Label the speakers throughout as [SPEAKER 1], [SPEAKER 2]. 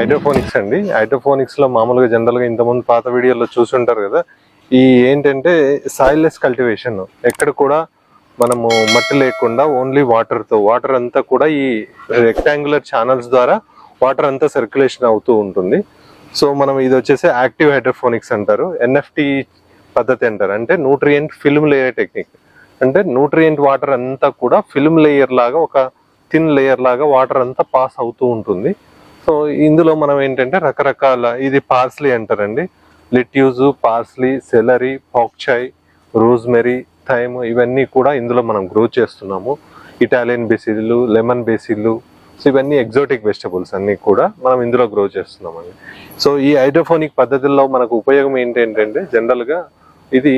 [SPEAKER 1] Hydroponics అండి. Hydroponics లో మామూలుగా జనరల్ గా ఇంతకుముందు పాత వీడియోలో చూసుంటారు కదా. ఈ ఏంటంటే సాయిల్లెస్ కల్టివేషన్, ఎక్కడ కూడా మనము మట్టి లేకుండా ఓన్లీ వాటర్ అంతా కూడా ఈ రెక్టాంగులర్ ఛానల్స్ ద్వారా వాటర్ అంతా సర్క్యులేషన్ అవుతూ ఉంటుంది. సో మనం ఇది వచ్చేసి యాక్టివ్ హైడ్రోఫోనిక్స్ అంటారు, ఎన్ఎఫ్టి పద్ధతి అంటారు. అంటే న్యూట్రియంట్ ఫిల్మ్ లేయర్ టెక్నిక్. అంటే న్యూట్రియంట్ వాటర్ అంతా కూడా ఫిల్మ్ లేయర్ లాగా, ఒక థిన్ లేయర్ లాగా వాటర్ అంతా పాస్ అవుతూ ఉంటుంది. సో ఇందులో మనం ఏంటంటే రకరకాల, ఇది పార్స్లీ అంటారండి, లెట్యూజ్, పార్స్లీ, సెలరీ, పాక్చాయ్, రోజ్మెరీ, థైమ్, ఇవన్నీ కూడా ఇందులో మనం గ్రో చేస్తున్నాము. ఇటాలియన్ బేసిల్లు, లెమన్ బేసిల్లు, సో ఇవన్నీ ఎగ్జోటిక్ వెజిటబుల్స్ అన్నీ కూడా మనం ఇందులో గ్రో చేస్తున్నామండి. సో ఈ హైడ్రోఫోనిక్ పద్ధతుల్లో మనకు ఉపయోగం ఏంటంటే జనరల్గా ఇది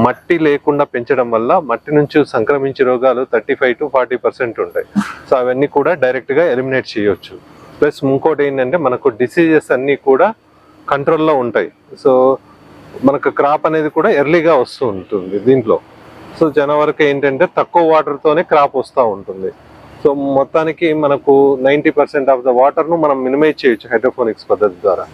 [SPEAKER 1] మట్టి లేకుండా పెంచడం వల్ల మట్టి నుంచి సంక్రమించే రోగాలు 35 to 40% ఉంటాయి. సో అవన్నీ కూడా డైరెక్ట్గా ఎలిమినేట్ చేయొచ్చు. ప్లస్ ఇంకోటి ఏంటంటే మనకు డిసీజెస్ అన్నీ కూడా కంట్రోల్లో ఉంటాయి. సో మనకు క్రాప్ అనేది కూడా ఎర్లీగా వస్తూ ఉంటుంది దీంట్లో. సో జనవరికి ఏంటంటే తక్కువ వాటర్తోనే క్రాప్ వస్తూ ఉంటుంది. సో మొత్తానికి మనకు 90% ఆఫ్ ద వాటర్ను మనం మినిమైజ్ చేయొచ్చు హైడ్రోఫోనిక్స్ పద్ధతి ద్వారా.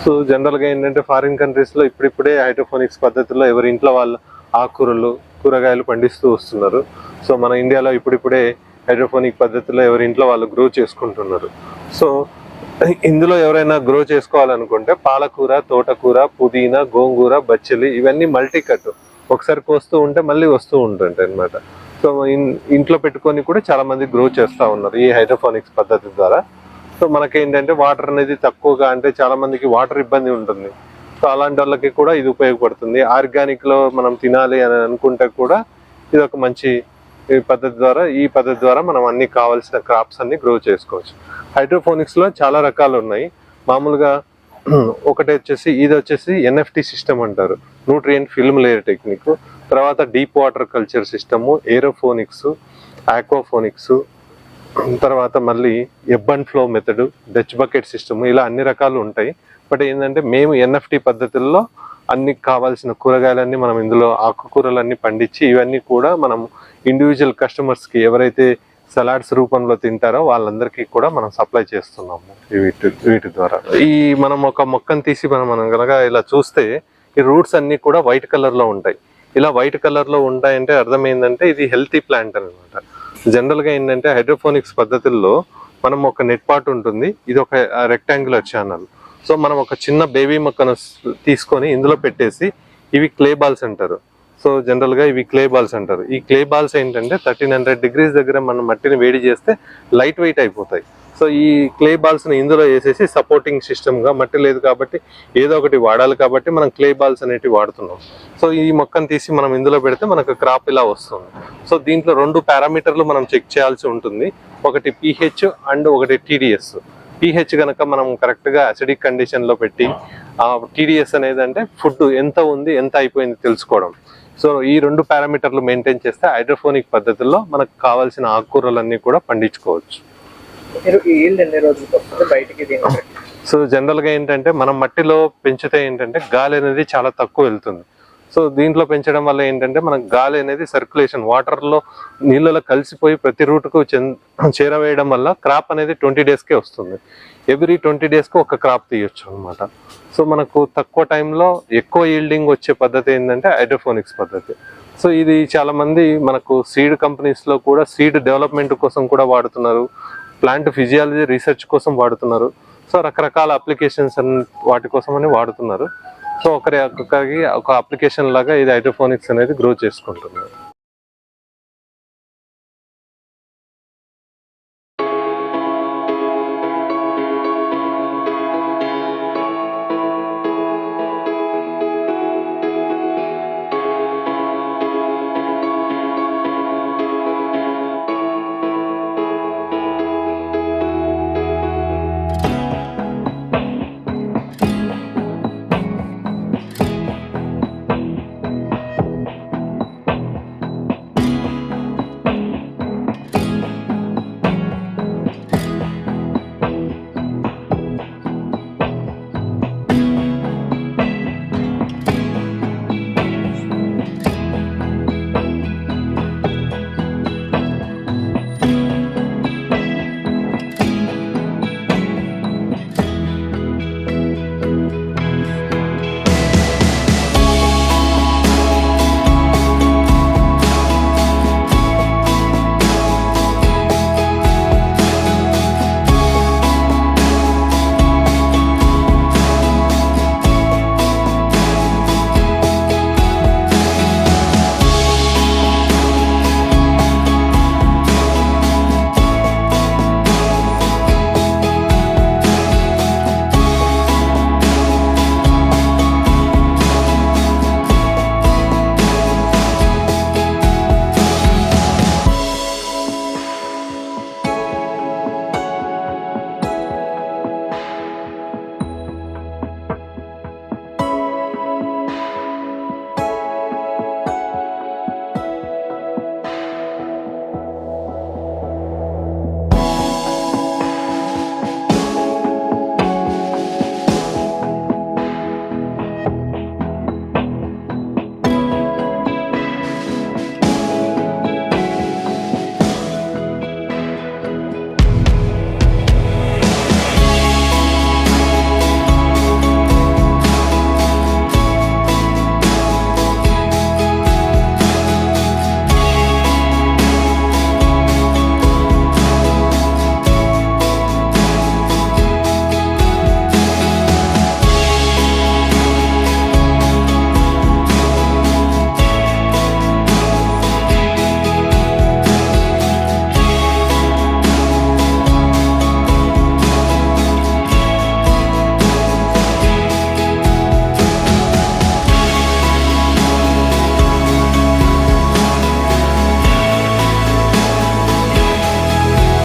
[SPEAKER 1] సో జనరల్గా ఏంటంటే ఫారిన్ కంట్రీస్లో ఇప్పుడిప్పుడే హైడ్రోఫోనిక్స్ పద్ధతిలో ఎవరి ఇంట్లో వాళ్ళు ఆకుకూరలు, కూరగాయలు పండిస్తూ వస్తున్నారు. సో మన ఇండియాలో ఇప్పుడిప్పుడే హైడ్రోఫోనిక్ పద్ధతిలో ఎవరి ఇంట్లో వాళ్ళు గ్రో చేసుకుంటున్నారు. సో ఇందులో ఎవరైనా గ్రో చేసుకోవాలనుకుంటే పాలకూర, తోటకూర, పుదీనా, గోంగూర, బచ్చలి, ఇవన్నీ మల్టీ కట్, ఒకసారి కోస్తూ ఉంటే మళ్ళీ వస్తూ ఉంటుంటాయి అనమాట. సో ఇంట్లో పెట్టుకొని కూడా చాలా మంది గ్రో చేస్తూ ఉన్నారు ఈ హైడ్రోఫోనిక్స్ పద్ధతి ద్వారా. సో మనకేంటంటే వాటర్ అనేది తక్కువగా, అంటే చాలా మందికి వాటర్ ఇబ్బంది ఉంటుంది. సో అలాంటి వాళ్ళకి కూడా ఇది ఉపయోగపడుతుంది. ఆర్గానిక్ లో మనం తినాలి అని అనుకుంటే కూడా ఇది ఒక మంచి పద్ధతి ద్వారా మనం అన్ని కావాల్సిన క్రాప్స్ అన్ని గ్రో చేసుకోవచ్చు. హైడ్రోఫోనిక్స్ లో చాలా రకాలు ఉన్నాయి. మామూలుగా ఒకటి వచ్చేసి ఇది వచ్చేసి ఎన్ఎఫ్టి సిస్టమ్ అంటారు, న్యూట్రియంట్ ఫిల్మ్ లేయర్ టెక్నిక్. తర్వాత deep water culture system, aeroponics, aquaponics, తర్వాత మళ్ళీ ebb and flow method, Dutch bucket system, ఇలా అన్ని రకాలు ఉంటాయి. బట్ ఏంటంటే మేము ఎన్ఎఫ్టి పద్ధతుల్లో అన్ని కావాల్సిన కూరగాయలన్నీ మనం ఇందులో ఆకుకూరలన్నీ పండించి ఇవన్నీ కూడా మనం ఇండివిజువల్ కస్టమర్స్కి ఎవరైతే సలాడ్స్ రూపంలో తింటారో వాళ్ళందరికీ కూడా మనం సప్లై చేస్తున్నాము వీటి ద్వారా. ఈ మనం ఒక మొక్కను తీసి మనం కనుక ఇలా చూస్తే ఈ రూట్స్ అన్నీ కూడా వైట్ కలర్లో ఉంటాయి. ఇలా వైట్ కలర్లో ఉంటాయంటే అర్థం ఏంటంటే ఇది హెల్తీ ప్లాంట్ అనమాట. జనరల్గా ఏంటంటే హైడ్రోఫోనిక్స్ పద్ధతుల్లో మనం ఒక నెట్ పాట్ ఉంటుంది, ఇది ఒక రెక్టాంగులర్ ఛానల్. సో మనం ఒక చిన్న బేబీ మొక్కను తీసుకొని ఇందులో పెట్టేసి, ఇవి క్లే బాల్స్ అంటారు. సో జనరల్గా ఇవి క్లే బాల్స్ అంటారు. ఈ క్లే బాల్స్ ఏంటంటే 1300 degrees దగ్గర మనం మట్టిని వేడి చేస్తే లైట్ వెయిట్ అయిపోతాయి. సో ఈ క్లే బాల్స్ని ఇందులో వేసేసి సపోర్టింగ్ సిస్టమ్గా, మట్టి లేదు కాబట్టి ఏదో ఒకటి వాడాలి కాబట్టి మనం క్లే బాల్స్ అనేటివి వాడుతున్నాం. సో ఈ మొక్కను తీసి మనం ఇందులో పెడితే మనకు క్రాప్ ఇలా వస్తుంది. సో దీంట్లో 2 పారామీటర్లు మనం చెక్ చేయాల్సి ఉంటుంది, ఒకటి pH అండ్ ఒకటి TDS. pH కనుక మనం కరెక్ట్గా అసిడిక్ కండిషన్లో పెట్టి, TDS అనేది అంటే ఫుడ్ ఎంత ఉంది, ఎంత అయిపోయింది తెలుసుకోవడం. సో ఈ 2 పారామీటర్లు మెయింటైన్ చేస్తే హైడ్రోఫోనిక్ పద్ధతుల్లో మనకు కావాల్సిన ఆకుకూరలన్నీ కూడా పండించుకోవచ్చు. సో జనరల్గా ఏంటంటే మనం మట్టిలో పెంచితే ఏంటంటే గాలి అనేది చాలా తక్కువ వెళ్తుంది. సో దీంట్లో పెంచడం వల్ల ఏంటంటే మనకు గాలి అనేది సర్క్యులేషన్, వాటర్లో నీళ్ళలో కలిసిపోయి ప్రతి రూట్కు చేరవేయడం వల్ల క్రాప్ అనేది 20 daysకే వస్తుంది. ఎవ్రీ 20 daysకి ఒక క్రాప్ తీయొచ్చు అనమాట. సో మనకు తక్కువ టైంలో ఎక్కువ ఈల్డింగ్ వచ్చే పద్ధతి ఏంటంటే హైడ్రోఫోనిక్స్ పద్ధతి. సో ఇది చాలా మంది మనకు సీడ్ కంపెనీస్లో కూడా సీడ్ డెవలప్మెంట్ కోసం కూడా వాడుతున్నారు, ప్లాంట్ ఫిజియాలజీ రీసెర్చ్ కోసం వాడుతున్నారు. సో రకరకాల అప్లికేషన్స్ వాటి కోసమని వాడుతున్నారు. సో ఒక్కొక్కరికి ఒక అప్లికేషన్ లాగా ఇది హైడ్రోఫోనిక్స్ అనేది గ్రో చేసుకుంటున్నారు.